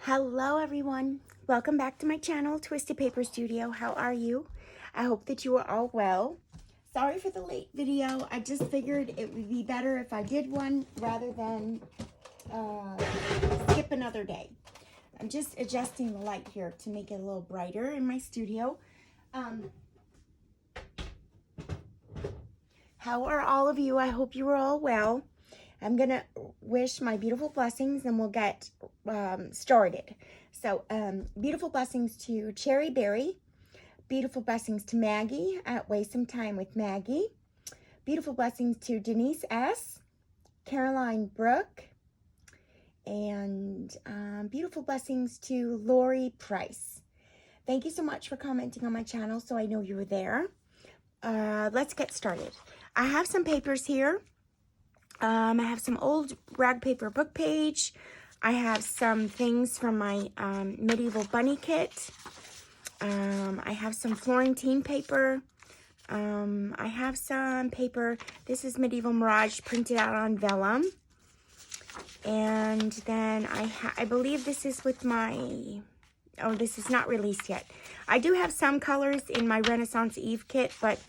Hello everyone, welcome back to my channel, Twisted Paper Studio. How are you? I hope that you are all well. Sorry for the late video. I just figured it would be better if I did one rather than skip another day. I'm just adjusting the light here to make it a little brighter in my studio. How are all of you? I hope you are all well. I'm going to wish my beautiful blessings and we'll get started. So, beautiful blessings to Cherry Berry. Beautiful blessings to Maggie at Waste Some Time with Maggie. Beautiful blessings to Denise S., Caroline Brooke, and beautiful blessings to Lori Price. Thank you so much for commenting on my channel so I know you were there. Let's get started. I have some papers here. I have some old rag paper book page. I have some things from my medieval bunny kit. I have some Florentine paper. I have some paper. This is Medieval Mirage printed out on vellum. And then I believe this is with my, oh, this is not released yet. I do have some colors in my Renaissance Eve kit, but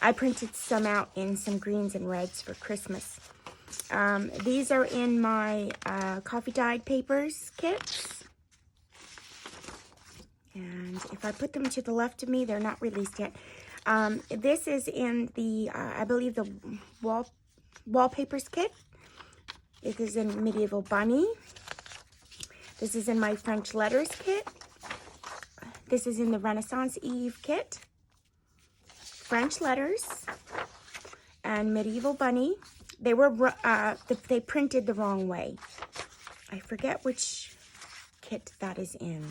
I printed some out in some greens and reds for Christmas. These are in my coffee dyed papers kits. And if I put them to the left of me, they're not released yet. This is in the, I believe, the wallpapers kit. This is in Medieval Bunny. This is in my French letters kit. This is in the Renaissance Eve kit. French letters and Medieval Bunny. They were, they printed the wrong way. I forget which kit that is in.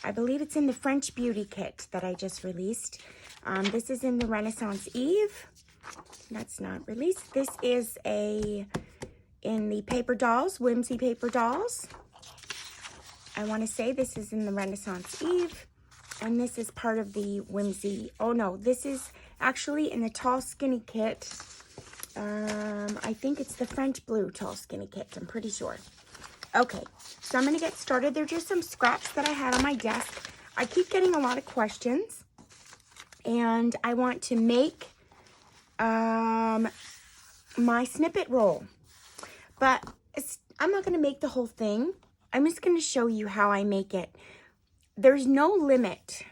I believe it's in the French Beauty kit that I just released. This is in the Renaissance Eve. That's not released. This is in the Paper Dolls, Whimsy Paper Dolls. I want to say this is in the Renaissance Eve. And this is part of the Whimsy. Oh no, this is actually in the Tall Skinny kit. I think it's the French Blue Tall Skinny kit. I'm pretty sure. Okay, so I'm going to get started. They're just some scraps that I had on my desk. I keep getting a lot of questions. And I want to make my snippet roll. But I'm not going to make the whole thing. I'm just going to show you how I make it. There's no limit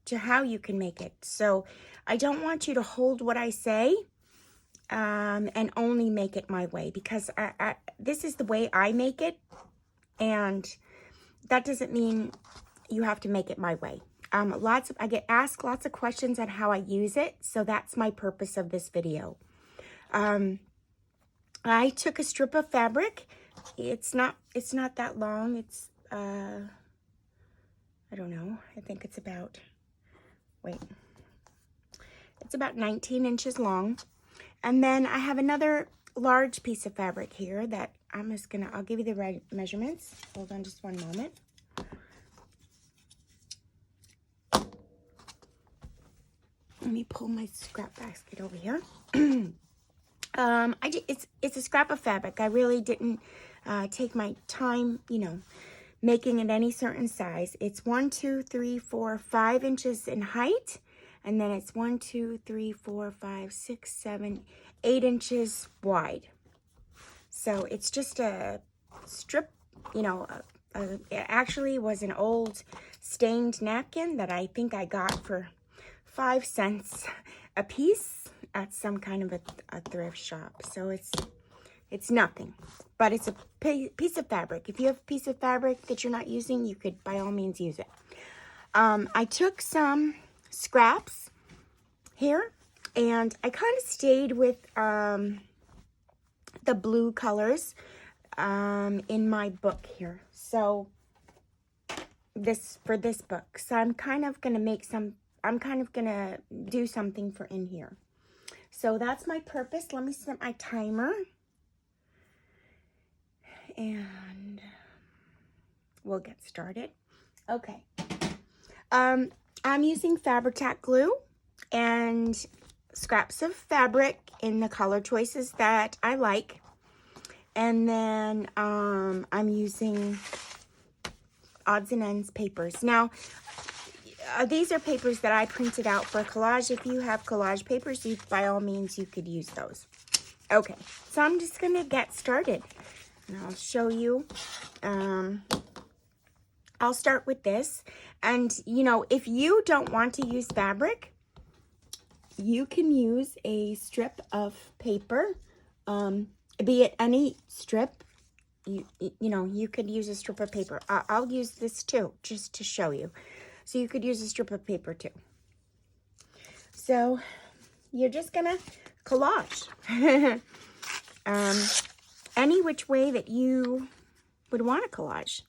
to how you can make it. So I don't want you to hold what I say and only make it my way, because this is the way I make it, and that doesn't mean you have to make it my way. I get asked lots of questions on how I use it, so that's my purpose of this video. I took a strip of fabric. It's not that long. It's I don't know. I think it's about, it's about 19 inches long. And then I have another large piece of fabric here that I'll give you the measurements. Hold on just one moment. Let me pull my scrap basket over here. It's a scrap of fabric. I really didn't take my time, making it any certain size. It's 1, 2, 3, 4, 5 inches in height. And then it's 1, 2, 3, 4, 5, 6, 7, 8 inches wide. So it's just a strip, it actually was an old stained napkin that I think I got for 5 cents a piece at some kind of a thrift shop. So it's nothing, but it's a piece of fabric. If you have a piece of fabric that you're not using, you could by all means use it. I took some scraps here, and I kind of stayed with the blue colors in my book here. So for this book, so I'm kind of gonna do something for in here. So that's my purpose. Let me set my timer, and we'll get started. Okay. I'm using Fabri-Tac glue and scraps of fabric in the color choices that I like. And then I'm using odds and ends papers. Now, these are papers that I printed out for collage. If you have collage papers, by all means, you could use those. Okay, so I'm just going to get started. And I'll show you. I'll start with this. And, you know, if you don't want to use fabric, you can use a strip of paper, be it any strip. You know, you could use a strip of paper. I'll use this too, just to show you. So you could use a strip of paper too. So you're just gonna collage. Any which way that you would want to collage.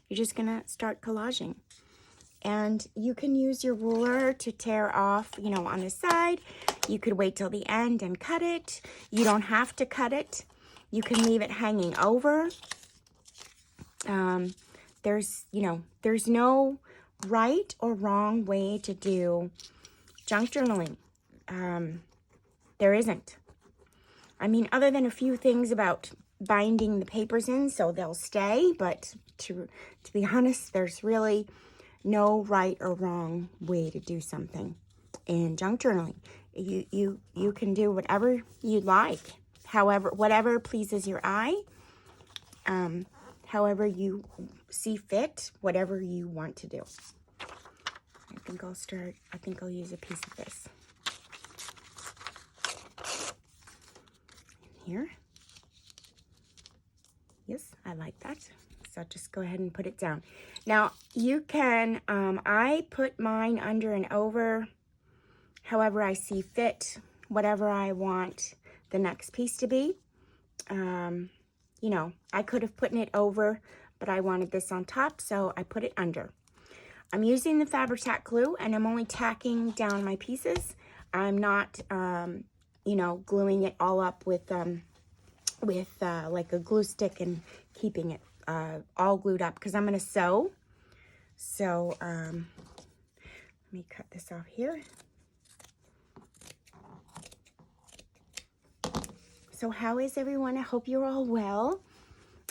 You're just gonna start collaging. And you can use your ruler to tear off, you know, on the side. You could wait till the end and cut it. You don't have to cut it. You can leave it hanging over. There's no right or wrong way to do junk journaling. There isn't. I mean, other than a few things about binding the papers in so they'll stay, but to be honest, there's really no right or wrong way to do something in junk journaling. You can do whatever you like, however, whatever pleases your eye, however you see fit, whatever you want to do. I think I'll use a piece of this. Here. Yes, I like that. So just go ahead and put it down. Now, you can, I put mine under and over, however I see fit, whatever I want the next piece to be. You know, I could have put it over, but I wanted this on top, so I put it under. I'm using the Fabri-Tac glue, and I'm only tacking down my pieces. I'm not, you know, gluing it all up with like a glue stick and keeping it all glued up, because I'm going to sew. So, let me cut this off here. So how is everyone? I hope you're all well.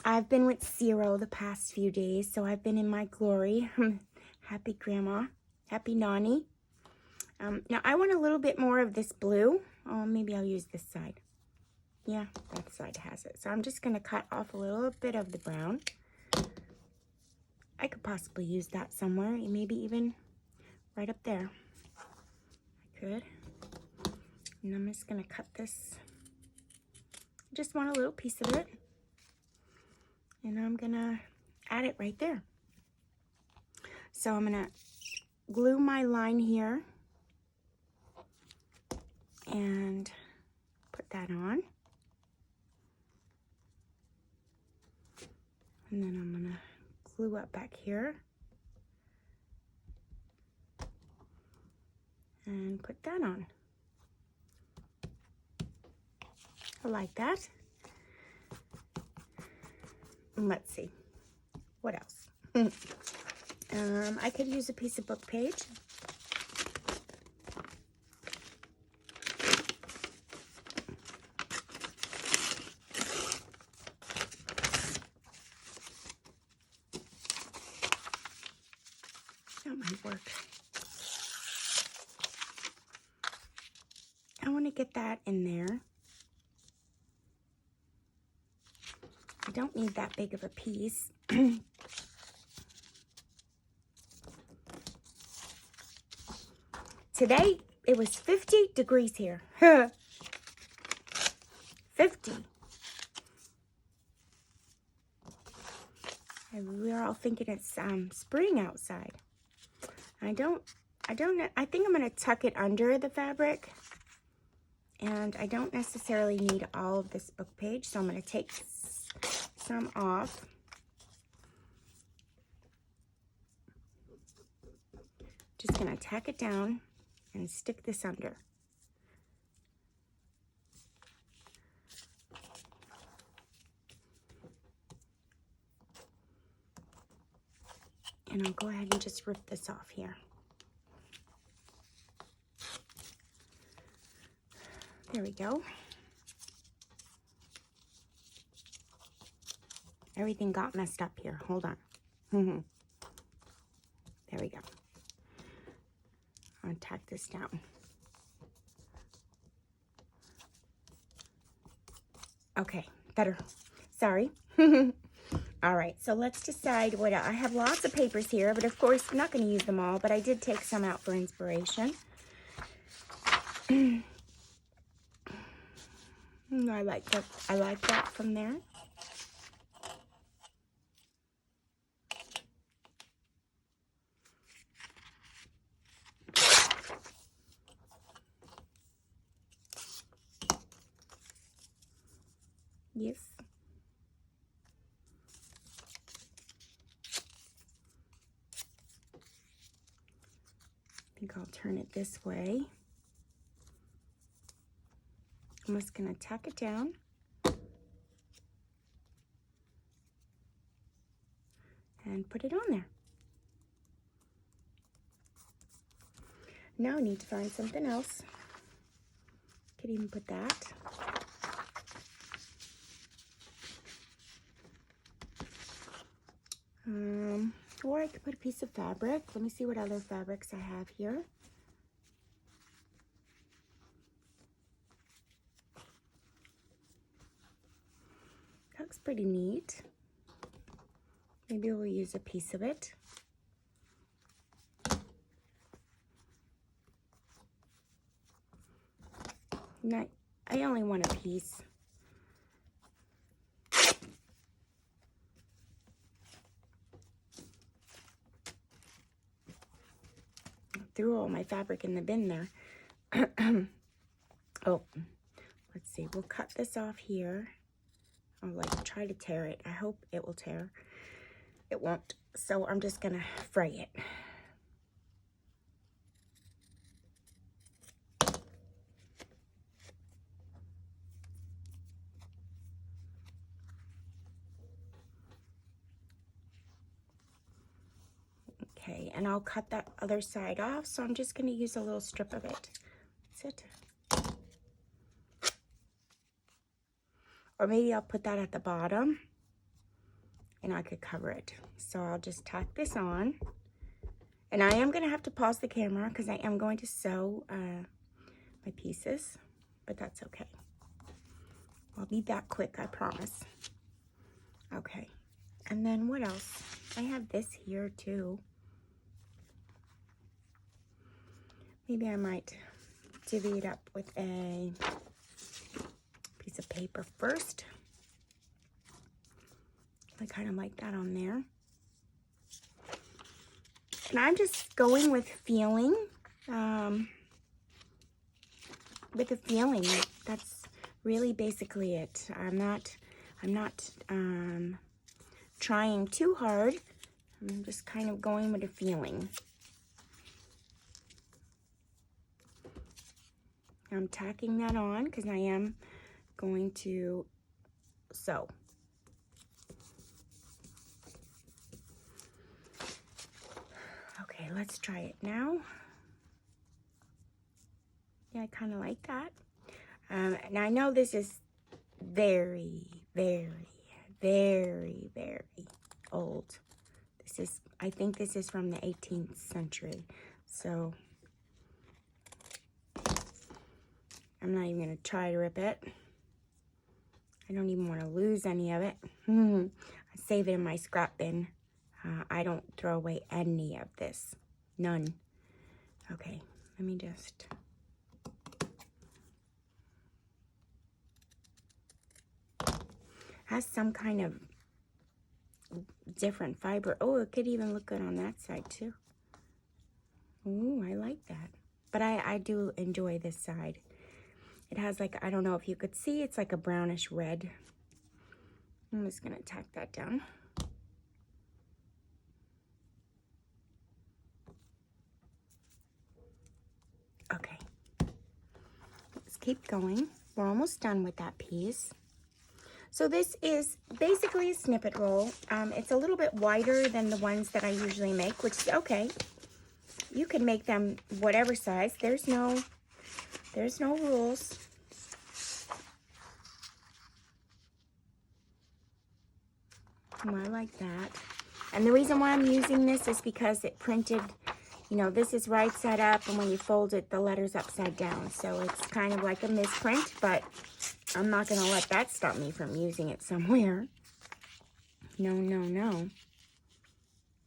I've been with Zero the past few days, so I've been in my glory. Happy Grandma. Happy Nani. Now, I want a little bit more of this blue. Oh, maybe I'll use this side. Yeah, that side has it. So I'm just going to cut off a little bit of the brown. I could possibly use that somewhere, maybe even right up there. I could. And I'm just going to cut this. I just want a little piece of it. And I'm going to add it right there. So I'm going to glue my line here and put that on. And then I'm going to glue up back here and put that on. I like that. And let's see, what else? I could use a piece of book page. That might work. I want to get that in there. I don't need that big of a piece. Today, it was 50 degrees here. 50. And we're all thinking it's spring outside. I think I'm going to tuck it under the fabric. And I don't necessarily need all of this book page, so I'm going to take some off. Just going to tack it down and stick this under. And I'll go ahead and just rip this off here. There we go. Everything got messed up here. Hold on. There we go. I'll tack this down. Okay, better. Sorry. All right, so let's decide what I have. Lots of papers here, but of course I'm not going to use them all, but I did take some out for inspiration. I like that from there. Yes. I think I'll turn it this way. I'm just going to tack it down. And put it on there. Now I need to find something else. Could even put that. Or I could put a piece of fabric. Let me see what other fabrics I have here. That looks pretty neat. Maybe we'll use a piece of it. No, I only want a piece. Threw all my fabric in the bin there. Oh, let's see. We'll cut this off here. I'll like try to tear it. I hope it will tear. It won't. So I'm just gonna fray it. Okay, and I'll cut that other side off, so I'm just going to use a little strip of it. That's it. Or maybe I'll put that at the bottom, and I could cover it. So I'll just tack this on. And I am going to have to pause the camera, because I am going to sew my pieces, but that's okay. I'll be that quick, I promise. Okay, and then what else? I have this here, too. Maybe I might divvy it up with a piece of paper first. I kind of like that on there. And I'm just going with feeling. With a feeling. That's really basically it. I'm not trying too hard. I'm just kind of going with a feeling. I'm tacking that on because I am going to sew. Okay, let's try it now. Yeah, I kind of like that. And I know this is very, very, very, very old. This is, I think this is from the 18th century. So I'm not even going to try to rip it. I don't even want to lose any of it. I save it in my scrap bin. I don't throw away any of this. None. Okay, let me just... Has some kind of different fiber. Oh, it could even look good on that side too. Ooh, I like that. But I do enjoy this side. It has like, I don't know if you could see, it's like a brownish red. I'm just gonna tack that down. Okay, let's keep going. We're almost done with that piece. So this is basically a snippet roll. It's a little bit wider than the ones that I usually make, which is okay. You can make them whatever size. There's no rules. Oh, I like that. And the reason why I'm using this is because it printed, you know, this is right side up, and when you fold it, the letter's upside down. So it's kind of like a misprint, but I'm not going to let that stop me from using it somewhere. No, no, no.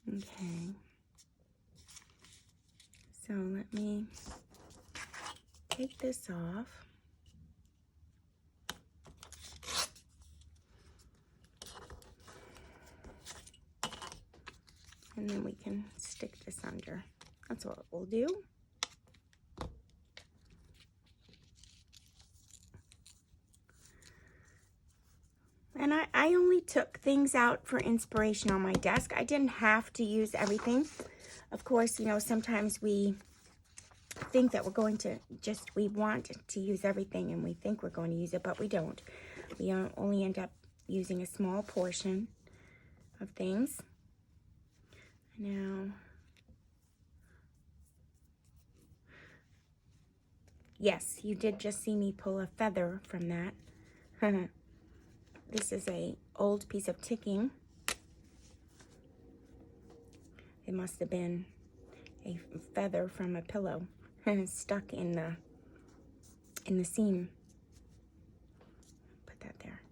Okay. So let me take this off. And then we can stick this under. That's what we'll do. And I only took things out for inspiration on my desk. I didn't have to use everything. Of course, you know, sometimes we think that we're going to we want to use everything, and we think we're going to use it, but we don't. We only end up using a small portion of things. Now, yes, you did just see me pull a feather from that. This is a old piece of ticking. It must have been a feather from a pillow stuck in the seam. Put that there.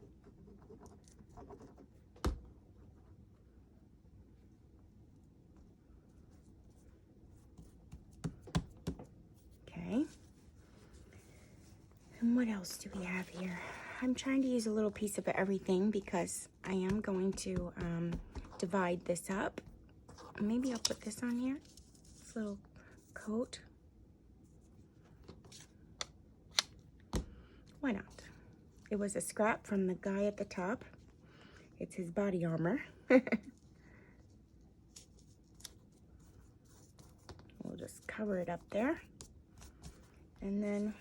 Okay. And what else do we have here? I'm trying to use a little piece of everything because I am going to divide this up. Maybe I'll put this on here. This little coat. Why not? It was a scrap from the guy at the top. It's his body armor. We'll just cover it up there. And then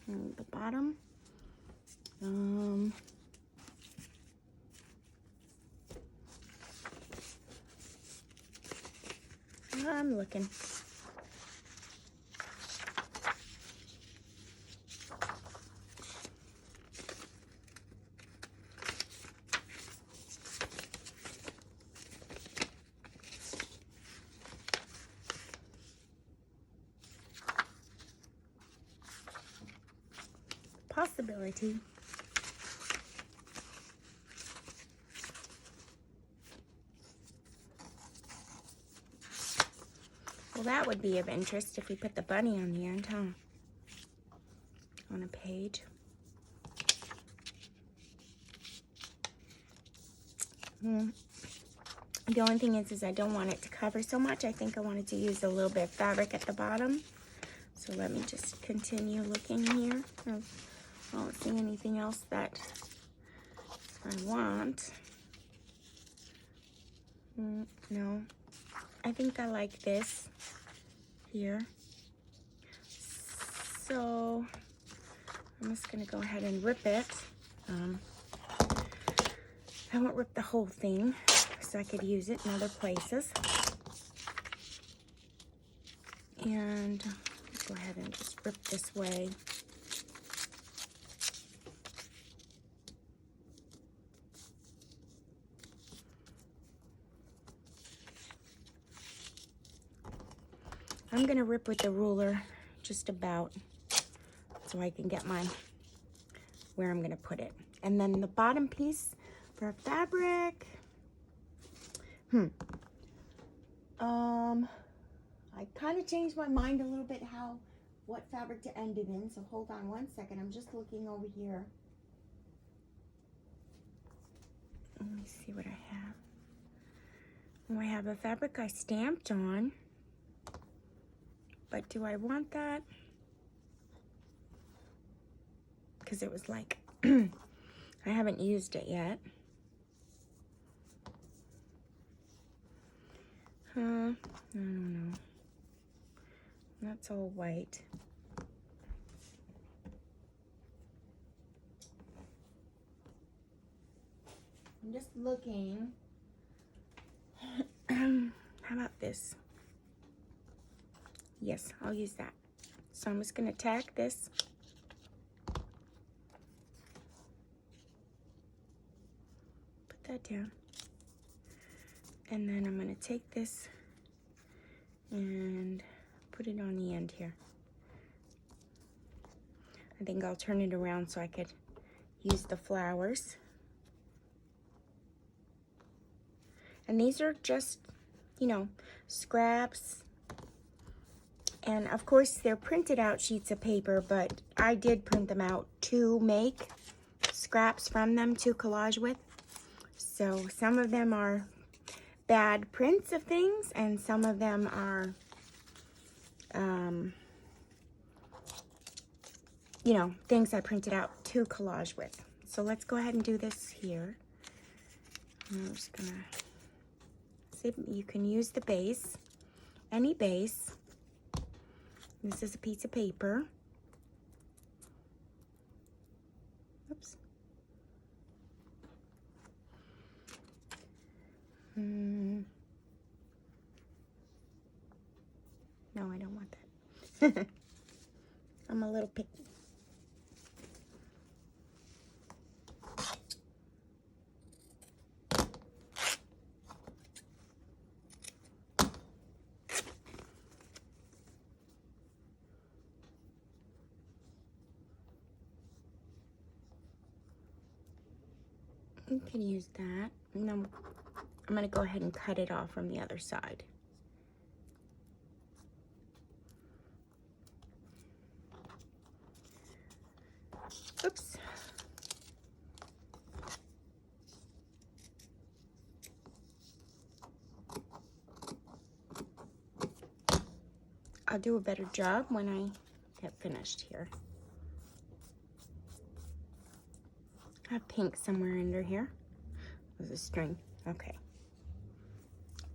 the bottom. I'm looking. Possibility. Well, that would be of interest if we put the bunny on the end, huh? On a page. The only thing is I don't want it to cover so much. I think I wanted to use a little bit of fabric at the bottom. So let me just continue looking here. I don't see anything else that I want. No. I think I like this here. So I'm just going to go ahead and rip it. I won't rip the whole thing so I could use it in other places. And go ahead and just rip this way. I'm going to rip with the ruler just about so I can get where I'm going to put it. And then the bottom piece for fabric. I kind of changed my mind a little bit what fabric to end it in. So hold on one second. I'm just looking over here. Let me see what I have. Oh, I have a fabric I stamped on. But do I want that? Because it was like, I haven't used it yet. I don't know. That's all white. I'm just looking. How about this? Yes, I'll use that. So I'm just going to tack this. Put that down. And then I'm going to take this and put it on the end here. I think I'll turn it around so I could use the flowers. And these are just, you know, scraps. And of course they're printed out sheets of paper, but I did print them out to make scraps from them to collage with. So some of them are bad prints of things, and some of them are, you know, things I printed out to collage with. So let's go ahead and do this here. I'm just gonna see, you can use the base, any base. This is a piece of paper. Oops. No, I don't want that. I'm a little picky. You can use that. And then I'm going to go ahead and cut it off from the other side. Oops. I'll do a better job when I get finished here. I have pink somewhere under here. There's a string. Okay.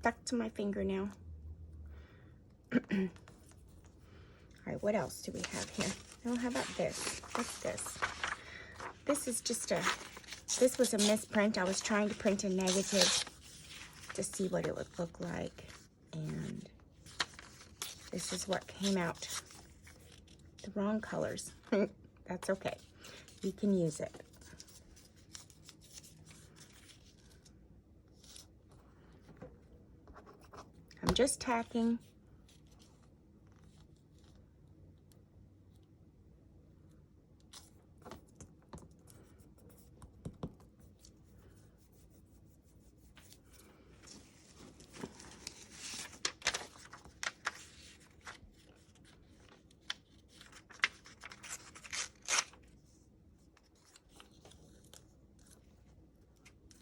Back to my finger now. All right, what else do we have here? Oh, how about this? What's this? This is just this was a misprint. I was trying to print a negative to see what it would look like. And this is what came out. The wrong colors. That's okay. You can use it. I'm just tacking.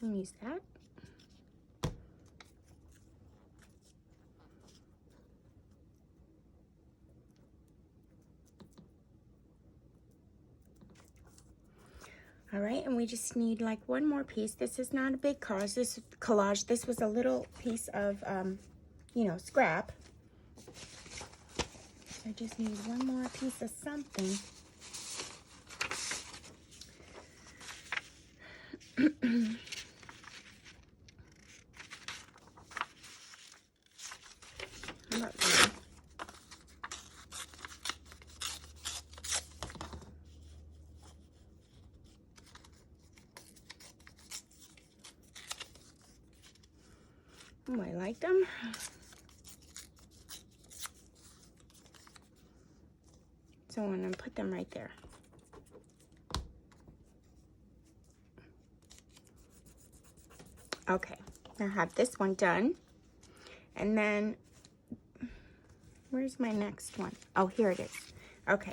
Use that. All right, and we just need like one more piece. This is not a big collage. This was a little piece of, you know, scrap. I just need one more piece of something. Oh, I like them. So I'm going to put them right there. Okay, I have this one done. And then, where's my next one? Oh, here it is. Okay,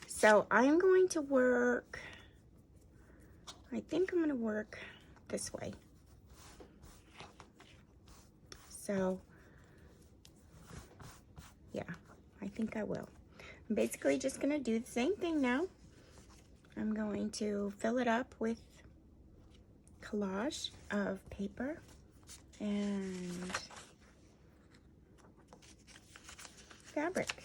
so I'm going to work, I think I'm going to work this way. So, yeah, I think I will. I'm basically just going to do the same thing now. I'm going to fill it up with collage of paper and fabric.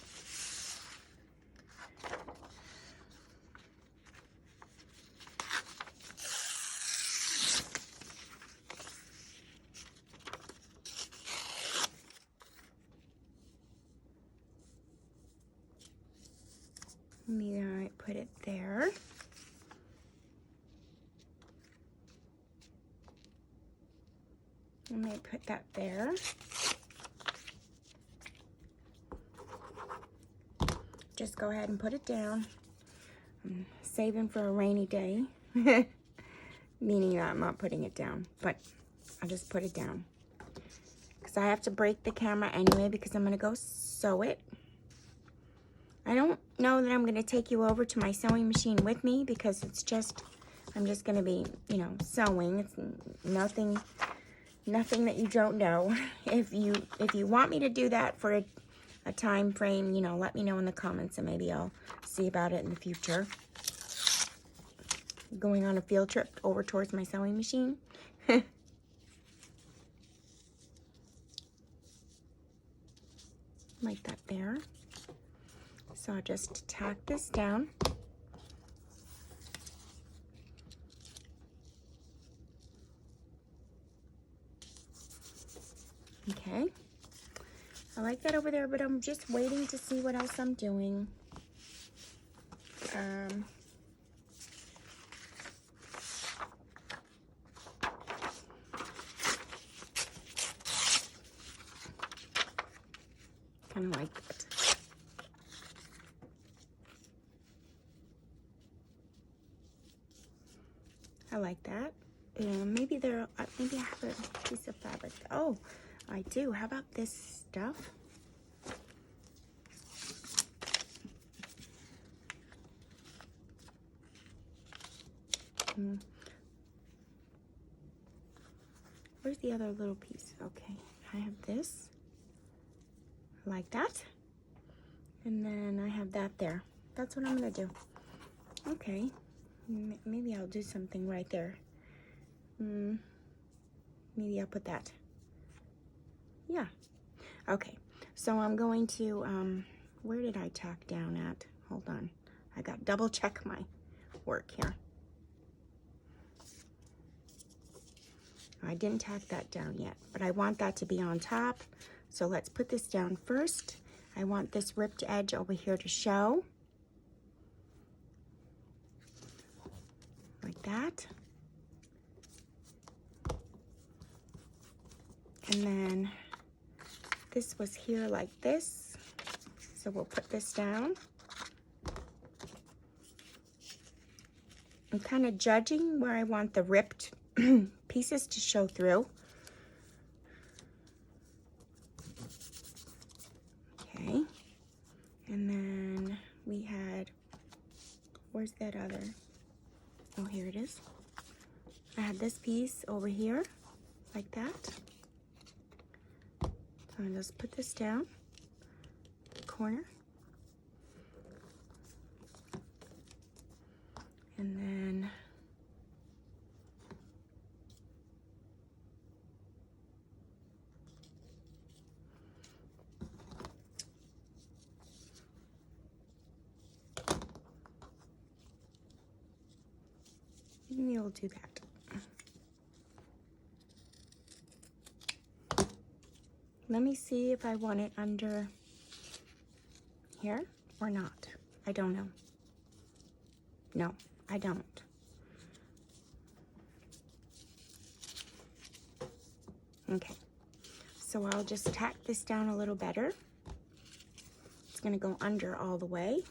I put it there. I'm going to put that there. Just go ahead and put it down. I'm saving for a rainy day. Meaning that I'm not putting it down, but I'll just put it down. Because I have to break the camera anyway because I'm going to go sew it. I don't know that I'm going to take you over to my sewing machine with me because it's just, I'm just going to be, you know, sewing. It's nothing that you don't know. If you want me to do that for a time frame, you know, let me know in the comments and maybe I'll see about it in the future. Going on a field trip over towards my sewing machine. Like that there. So I'll just tack this down. Okay. I like that over there, but I'm just waiting to see what else I'm doing. Kind of like it. I like that. Maybe maybe I have a piece of fabric. Oh, I do. How about this stuff? Where's the other little piece? Okay, I have this. Like that. And then I have that there. That's what I'm gonna do. Okay. Maybe I'll do something right there. Maybe I'll put that. Yeah. Okay. So I'm going to, where did I tack down at? Hold on. I got double check my work here. I didn't tack that down yet, but I want that to be on top. So let's put this down first. I want this ripped edge over here to show. Like that. And then this was here like this. So we'll put this down. I'm kind of judging where I want the ripped pieces to show through. Okay. And then we had, where's that other? Oh, here it is. I had this piece over here, like that. So I'm just put this down, corner. And then maybe we'll do that. Let me see if I want it under here or not. I don't know. No, I don't. Okay, so I'll just tack this down a little better. It's gonna go under all the way.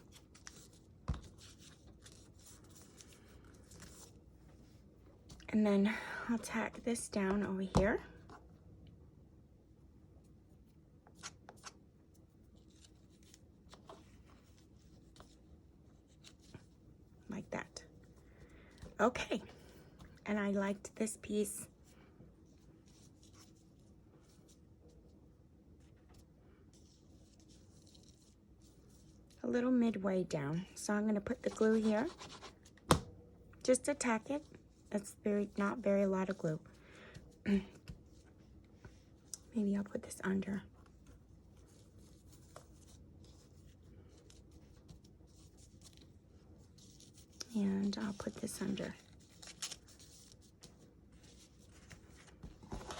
And then I'll tack this down over here. Like that. Okay, and I liked this piece. A little midway down. So I'm gonna put the glue here. Just to tack it. It's not very a lot of glue. Maybe I'll put this under. And I'll put this under.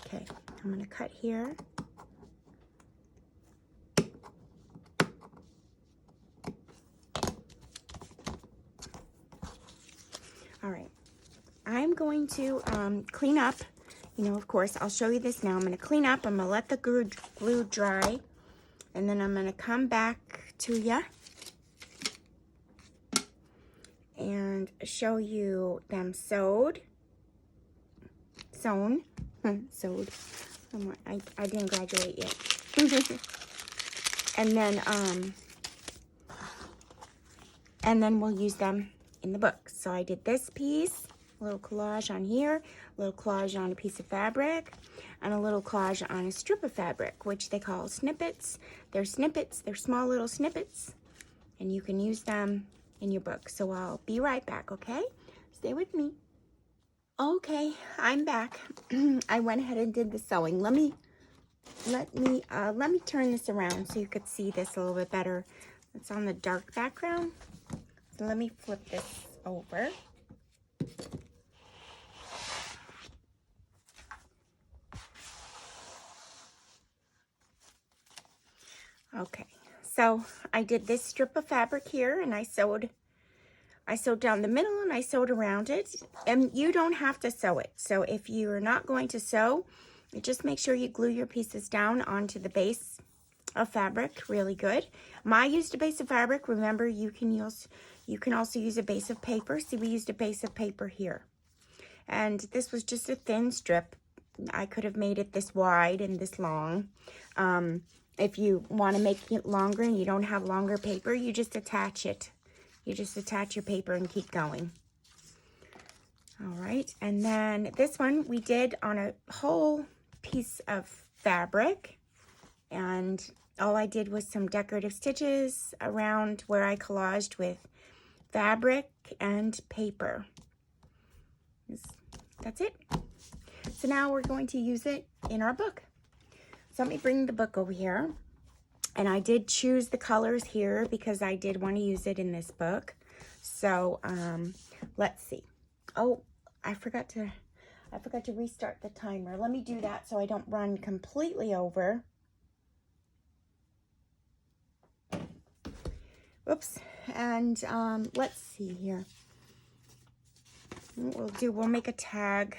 Okay, I'm gonna cut here. All right, I'm going to clean up, you know, of course, I'll show you this now. I'm going to clean up. I'm going to let the glue dry. And then I'm going to come back to you and show you them sewn. Sewed. I didn't graduate yet. And then we'll use them in the book. So I did this piece, a little collage on here, a little collage on a piece of fabric, and a little collage on a strip of fabric, which they call snippets. They're snippets, they're small little snippets, and you can use them in your book. So I'll be right back, okay? Stay with me. Okay, I'm back. I went ahead and did the sewing. Let me turn this around so you could see this a little bit better. It's on the dark background. So let me flip this over. Okay, so I did this strip of fabric here, and I sewed down the middle and I sewed around it. And you don't have to sew it. So if you're not going to sew, just make sure you glue your pieces down onto the base of fabric really good. I used a base of fabric. Remember, you can also use a base of paper. See, we used a base of paper here. And this was just a thin strip. I could have made it this wide and this long. If you want to make it longer and you don't have longer paper, you just attach it. You just attach your paper and keep going. All right, and then this one we did on a whole piece of fabric, and all I did was some decorative stitches around where I collaged with fabric and paper. That's it. So now we're going to use it in our book. So let me bring the book over here. And I did choose the colors here because I did want to use it in this book. So let's see. Oh, I forgot to restart the timer. Let me do that so I don't run completely over. Oops. And let's see here. We'll make a tag.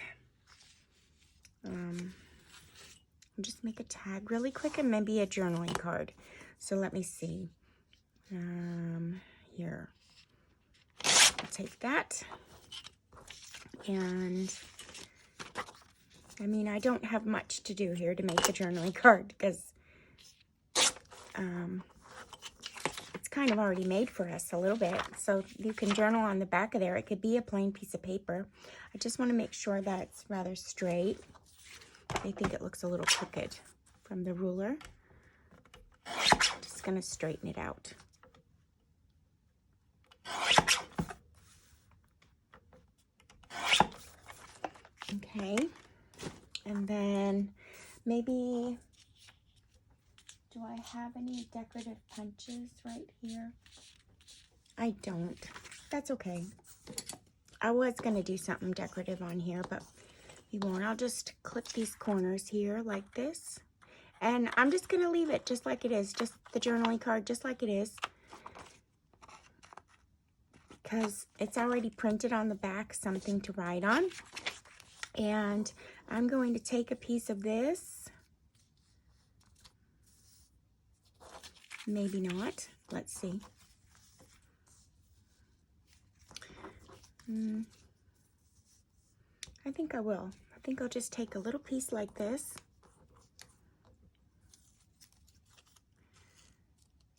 Just make a tag really quick and maybe a journaling card. So let me see. Here. I'll take that. And I mean, I don't have much to do here to make a journaling card because it's kind of already made for us a little bit. So you can journal on the back of there. It could be a plain piece of paper. I just want to make sure that it's rather straight. I think it looks a little crooked from the ruler. Just going to straighten it out. Okay. And then maybe, do I have any decorative punches right here? I don't. That's okay. I was going to do something decorative on here, but we won't. I'll just clip these corners here like this. And I'm just going to leave it just like it is. Just the journaling card just like it is. Because it's already printed on the back, something to write on. And I'm going to take a piece of this. Maybe not. Let's see. I think I will. I think I'll just take a little piece like this.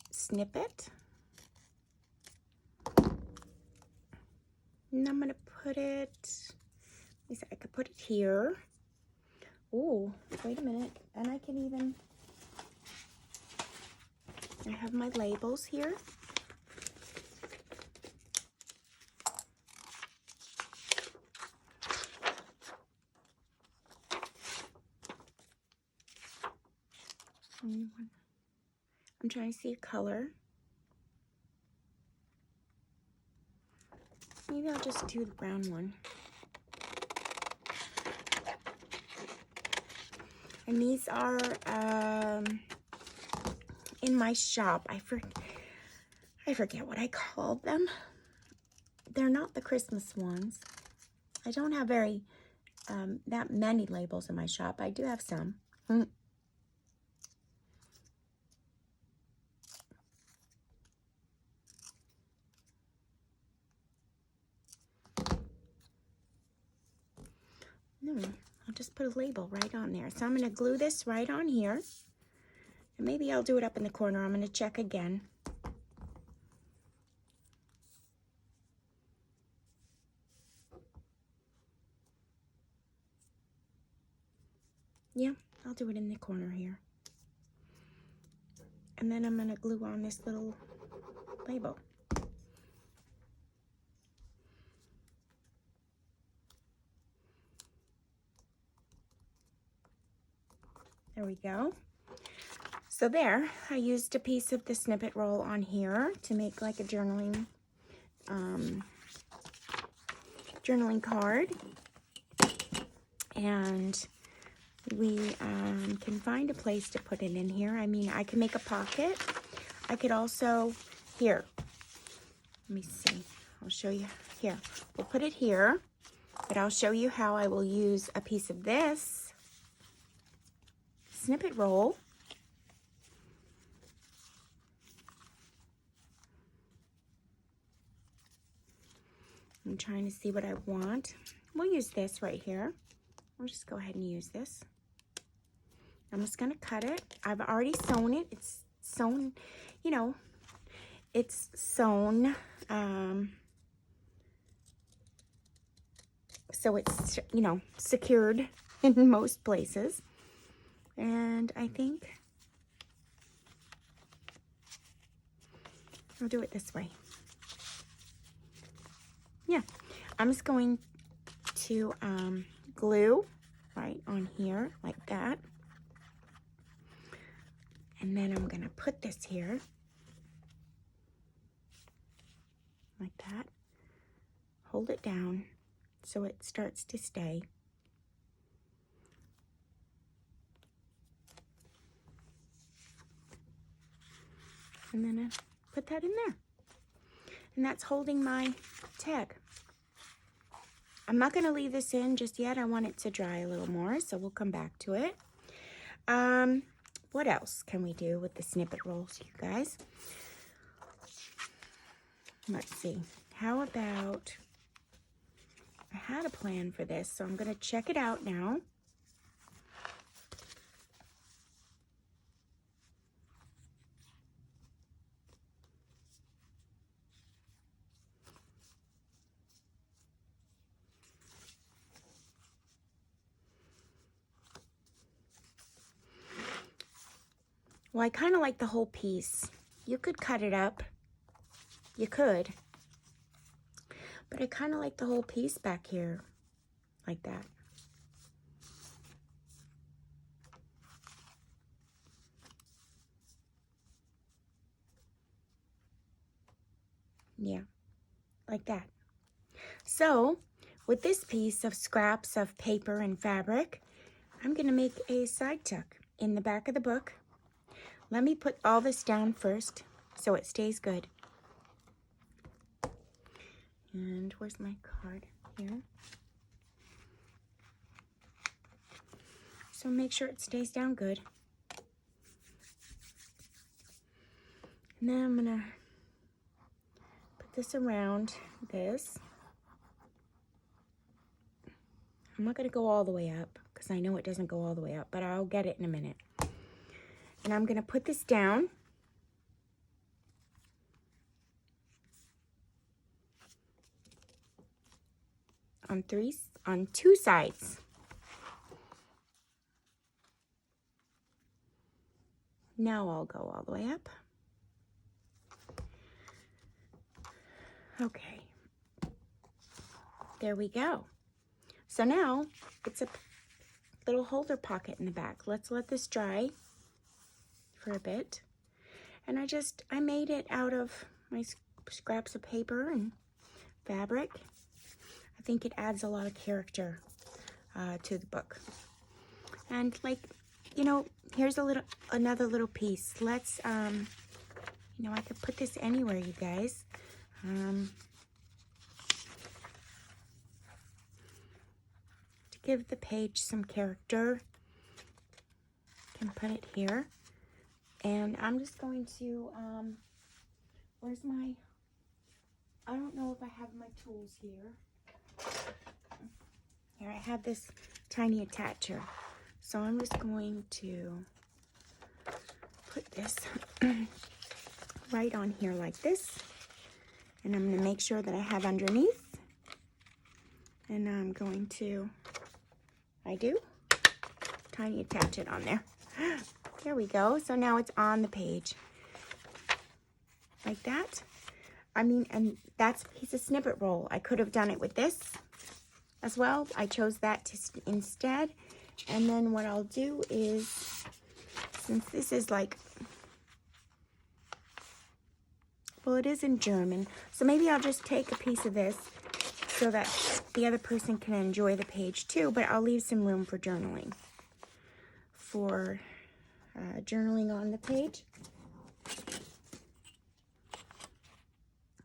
Snip it. And I'm going to put it, at least I could put it here. Oh, wait a minute. And I can even, I have my labels here. I'm trying to see a color. Maybe I'll just do the brown one. And these are in my shop. I forget what I called them. They're not the Christmas ones. I don't have very that many labels in my shop. I do have some. No, I'll just put a label right on there. So I'm going to glue this right on here. And maybe I'll do it up in the corner. I'm going to check again. Yeah, I'll do it in the corner here. And then I'm going to glue on this little label. There we go. So there, I used a piece of the snippet roll on here to make like a journaling card. And we can find a place to put it in here. I mean, I can make a pocket. I could also, here, let me see. I'll show you here. We'll put it here, but I'll show you how I will use a piece of this snippet roll. I'm trying to see what I want. We'll use this right here. I'll just go ahead and use this. I'm just going to cut it. I've already sewn it. It's sewn, you know, it's sewn. So it's, you know, secured in most places. And I think I'll do it this way. Yeah, I'm just going to glue right on here like that. And then I'm going to put this here like that. Hold it down so it starts to stay. And then I put that in there. And that's holding my tag. I'm not going to leave this in just yet. I want it to dry a little more, so we'll come back to it. What else can we do with the snippet rolls, you guys? Let's see. How about, I had a plan for this, so I'm going to check it out now. Well, I kind of like the whole piece. You could cut it up. You could. But I kind of like the whole piece back here. Like that. Yeah. Like that. So, with this piece of scraps of paper and fabric, I'm going to make a side tuck in the back of the book. Let me put all this down first so it stays good. And where's my card? Here. So make sure it stays down good. And then I'm going to put this around this. I'm not going to go all the way up because I know it doesn't go all the way up, but I'll get it in a minute. And I'm going to put this down. On two sides. Now I'll go all the way up. Okay. There we go. So now it's a little holder pocket in the back. Let's let this dry for a bit. And I made it out of my scraps of paper and fabric. I think it adds a lot of character to the book. And like, you know, here's another little piece. Let's, you know, I could put this anywhere, you guys. To give the page some character. Can put it here. And I'm just going to, where's my, I don't know if I have my tools here. Here, I have this tiny attacher. So I'm just going to put this right on here like this. And I'm going to make sure that I have underneath. And I'm going to, I do, tiny attach it on there. There we go. So now it's on the page. Like that. I mean, and that's a piece of snippet roll. I could have done it with this as well. I chose that instead. And then what I'll do is, since this is like, well, it is in German, so maybe I'll just take a piece of this so that the other person can enjoy the page too, but I'll leave some room for journaling. For journaling on the page.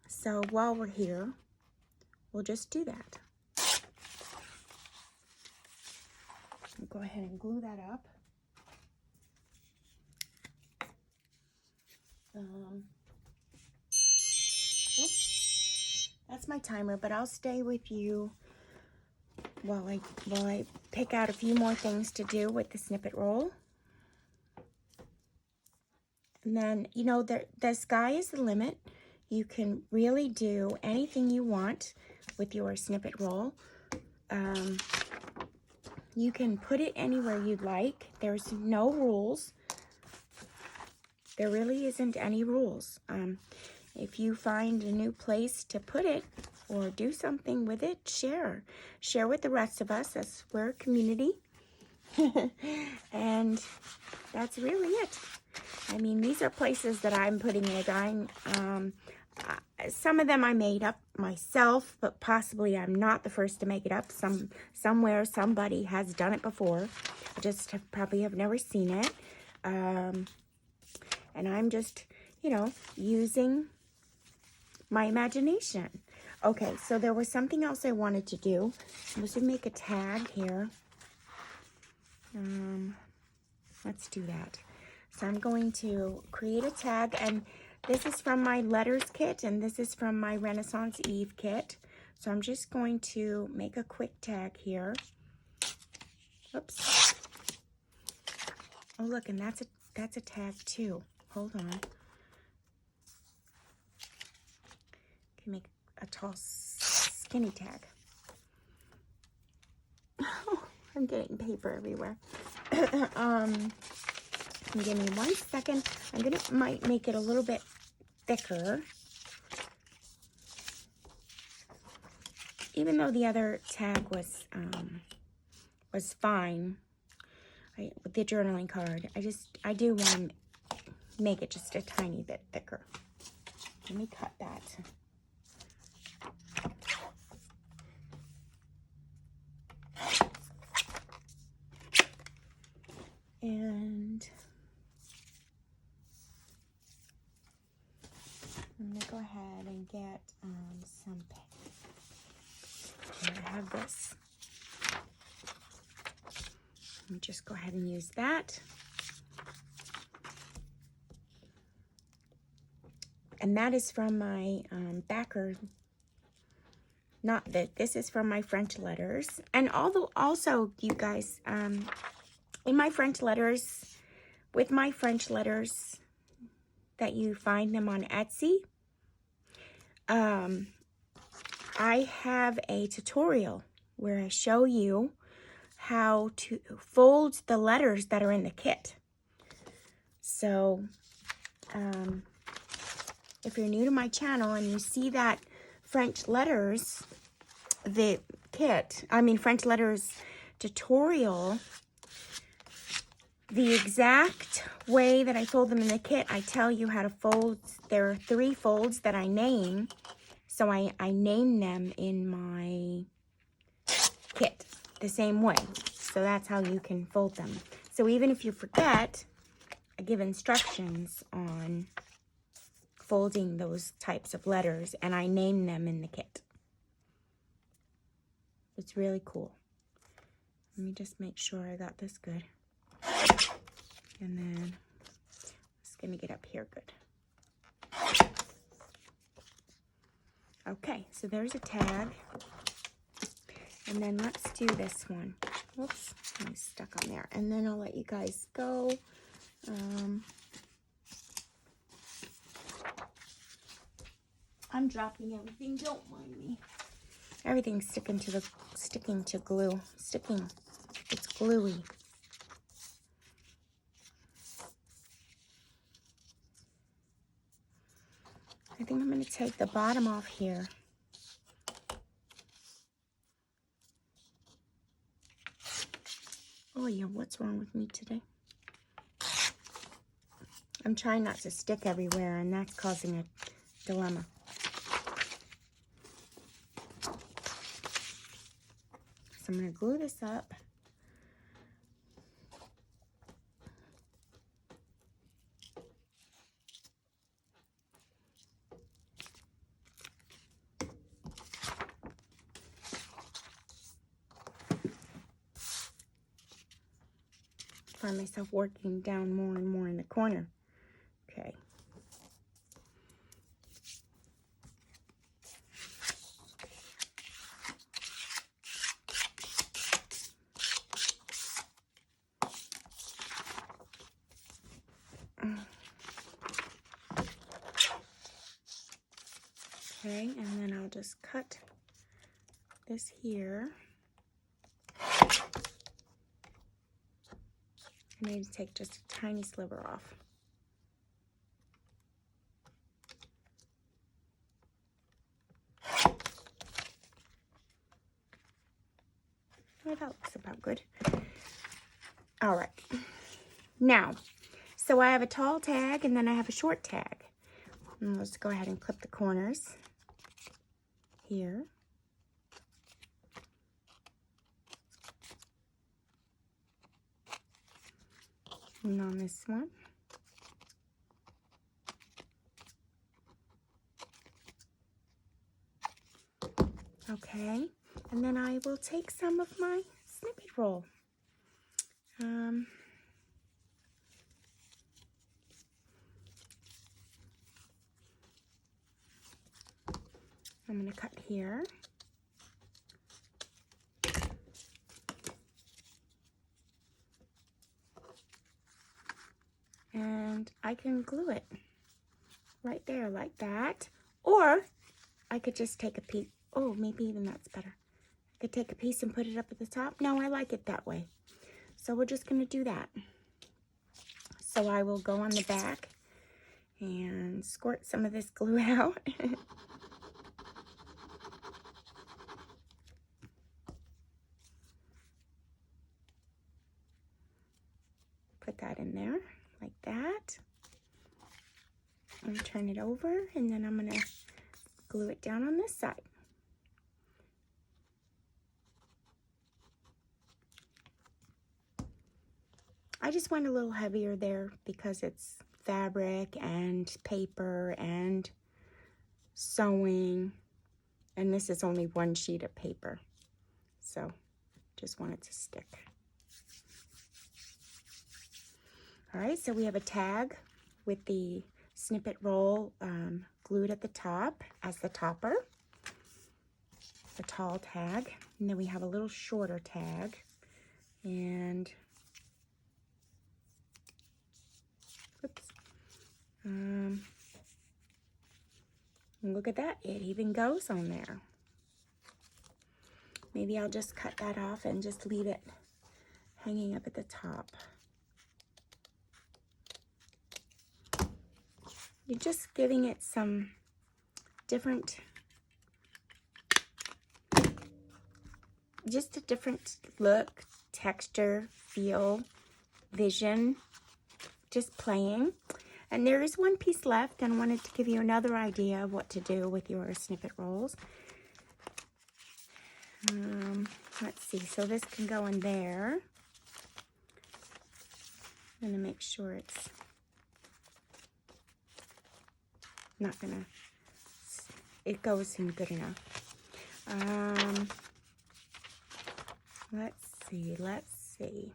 So while we're here, we'll just do that. I'll go ahead and glue that up. That's my timer, but I'll stay with you while I pick out a few more things to do with the snippet roll. And then, you know, the sky is the limit. You can really do anything you want with your snippet roll. You can put it anywhere you'd like. There's no rules. There really isn't any rules. If you find a new place to put it or do something with it, share. Share with the rest of us, as we're a community. And that's really it. I mean, these are places that I'm putting it on. Some of them I made up myself, but possibly I'm not the first to make it up. Somewhere somebody has done it before. I just probably have never seen it. And I'm just, you know, using my imagination. Okay, so there was something else I wanted to do. I was to make a tag here. Let's do that. So I'm going to create a tag, and this is from my letters kit, and this is from my Renaissance Eve kit. So I'm just going to make a quick tag here. Oops. Oh, look, and that's a tag too. Hold on. Can make a tall, skinny tag. Oh, I'm getting paper everywhere. Give me 1 second. Might make it a little bit thicker. Even though the other tag was fine, with the journaling card, I do want to make it just a tiny bit thicker. Let me cut that. And I'm going to go ahead and get some paint. I have this. Let me just go ahead and use that. And that is from my backer. Not that this is from my French letters. And also, you guys, in my French letters, with my French letters that you find them on Etsy, I have a tutorial where I show you how to fold the letters that are in the kit. So, if you're new to my channel and you see that French letters, French letters tutorial, the exact way that I fold them in the kit, I tell you how to fold. There are 3 folds that I name, so I name them in my kit the same way. So that's how you can fold them. So even if you forget, I give instructions on folding those types of letters, and I name them in the kit. It's really cool. Let me just make sure I got this good. And then it's gonna get up here good. Okay, so there's a tag. And then let's do this one. Whoops, I'm stuck on there. And then I'll let you guys go. I'm dropping everything, don't mind me. Everything's sticking to glue. It's gluey. I think I'm going to take the bottom off here. Oh yeah, what's wrong with me today? I'm trying not to stick everywhere, and that's causing a dilemma. So I'm going to glue this up. Find myself working down more and more in the corner. Okay. Okay, and then I'll just cut this here. I need to take just a tiny sliver off. Oh, that looks about good. All right. Now, so I have a tall tag and then I have a short tag. And let's go ahead and clip the corners here. And on this one. Okay, and then I will take some of my snippet roll. I'm going to cut here. And I can glue it right there like that. Or I could just take a piece. Oh, maybe even that's better. I could take a piece and put it up at the top. No, I like it that way. So we're just going to do that. So I will go on the back and squirt some of this glue out. Put that in there like that. And turn it over, and then I'm going to glue it down on this side. I just went a little heavier there because it's fabric and paper and sewing, and this is only one sheet of paper, so just want it to stick. All right, so we have a tag with the snippet roll glued at the top as the topper, the tall tag, and then we have a little shorter tag, and oops, look at that, it even goes on there. Maybe I'll just cut that off and just leave it hanging up at the top. You're just giving it some different, just a different look, texture, feel, vision, just playing. And there is one piece left, and I wanted to give you another idea of what to do with your snippet rolls. Let's see, so this can go in there. I'm gonna make sure it's not gonna, it goes in good enough. Let's see, let's see.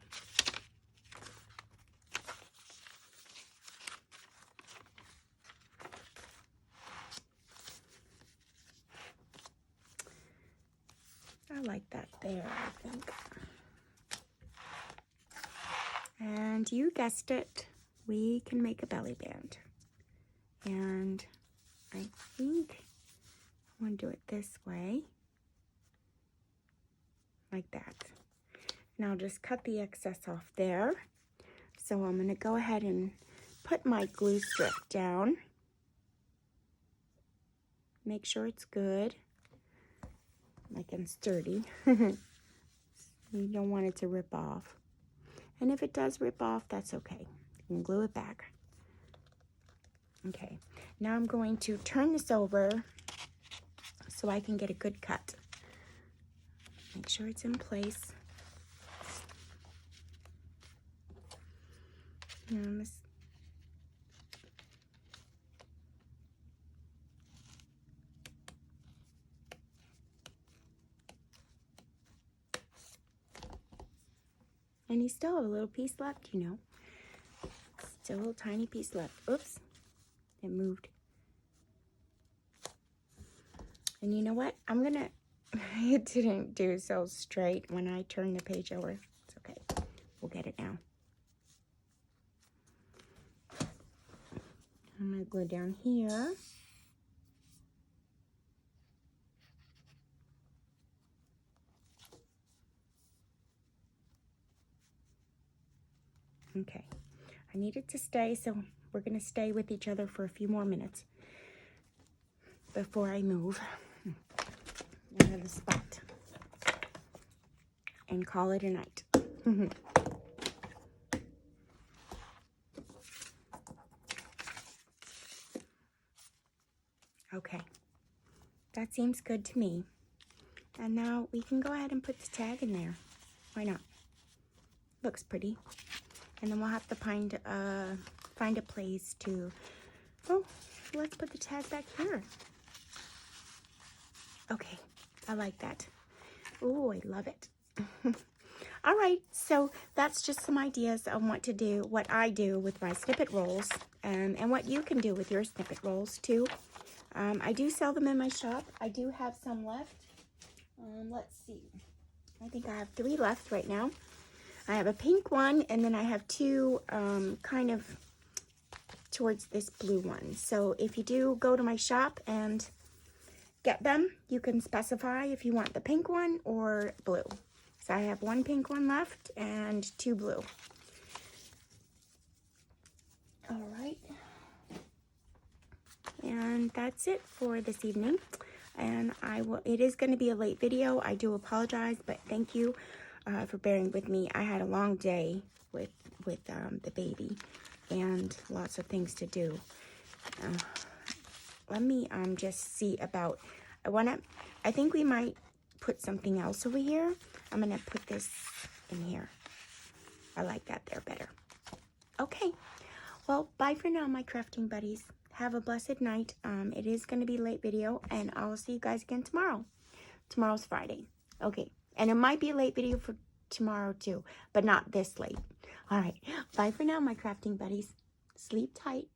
I like that there, I think. And you guessed it, we can make a belly band. And I think I want to do it this way, like that. And I'll just cut the excess off there. So I'm going to go ahead and put my glue strip down. Make sure it's good, like and sturdy. You don't want it to rip off. And if it does rip off, that's okay. You can glue it back. Okay, now I'm going to turn this over so I can get a good cut. Make sure it's in place. And you still have a little piece left, you know. Still a little tiny piece left. Oops, it moved. And you know what? I'm gonna, it didn't do so straight when I turned the page over. It's okay, we'll get it now. I'm gonna glue down here. Okay, I need it to stay, so we're gonna stay with each other for a few more minutes before I move another spot and call it a night. Okay, that seems good to me. And now we can go ahead and put the tag in there. Why not? Looks pretty. And then we'll have to find a place to, oh, let's put the tag back here. Okay, I like that. Oh, I love it. All right, so that's just some ideas on what to do, what I do with my snippet rolls, and what you can do with your snippet rolls too. I do sell them in my shop. I do have some left. Let's see. I think I have 3 left right now. I have a pink one, and then I have 2 kind of towards this blue one. So if you do go to my shop and get them, you can specify if you want the pink one or blue. So I have 1 pink one left and 2 blue. All right. And that's it for this evening. And it is going to be a late video. I do apologize, but thank you for bearing with me. I had a long day with the baby and lots of things to do. Let me just see about, I think we might put something else over here. I'm gonna put this in here. I like that there better. Okay, well, bye for now, my crafting buddies. Have a blessed night. It is gonna be a late video, and I'll see you guys again tomorrow. Tomorrow's Friday. Okay, and it might be a late video for tomorrow too, but not this late. All right, bye for now, my crafting buddies. Sleep tight.